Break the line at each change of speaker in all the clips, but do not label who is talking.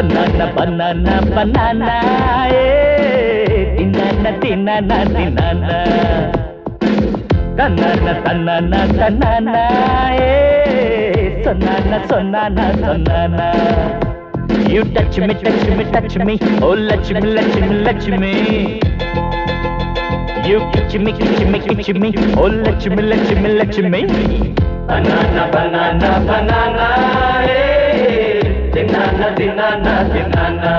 banana banana banana tinana tinana tinana tanana tanana tanana sonana sonana sonana. You touch me touch me touch me, oh Lakshmi Lakshmi Lakshmi. You kiss me kiss me kiss me, oh Lakshmi Lakshmi Lakshmi. Banana banana banana tinana tinana tinana.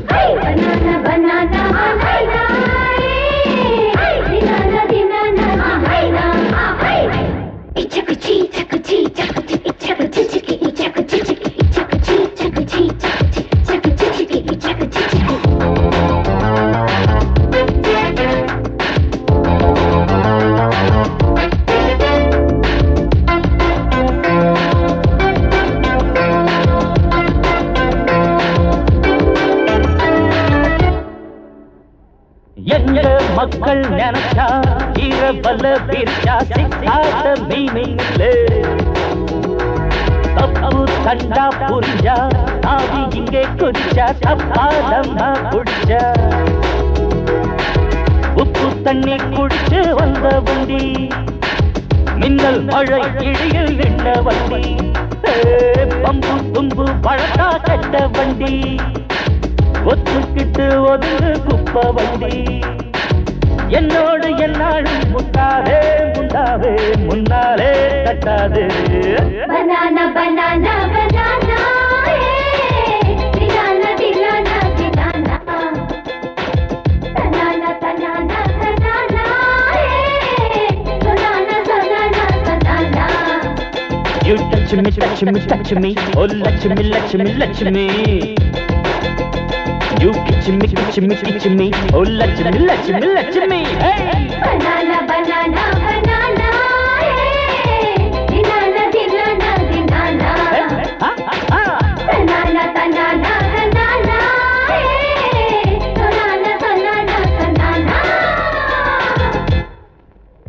Banana banana banana tinana tinana tinana. Ichakuchi chakuchi chakuchi ichakuchi chiki ichakuchi chiki ichakuchi chakuchi chakuchi chakuchi chiki ichakuchi chiki.
எங்க மக்கள் நினைச்சா இரவல பிரிச்சா சிக்காத மீனில்லை. தப்பு கண்டா புரிஞ்சா ஆவி இங்கே குடிச்சா தப்பாதம்மா குடிச்சா. உப்பு தண்ணி குடிச்சு வந்த வண்டி, மின்னல் மழை இடியில் நின்ற வண்டி, பம்பு தும்பு பழக்கா கெட்ட வண்டி, ஒத்துக்கிட்டு ஒதுங்கு குப்ப வண்டி. என்னோடு என்னாலும் முன்னாலே முன்னாலே முன்னாலே கட்டாது.
Banana banana banana tinana tinana tinana. Banana banana banana sonana sonana sonana.
You touch me touch me touch me, oh Lakshmi Lakshmi Lakshmi. You kiss me kiss me kiss me, oh Lakshmi Lakshmi Lakshmi. Hey.
Banana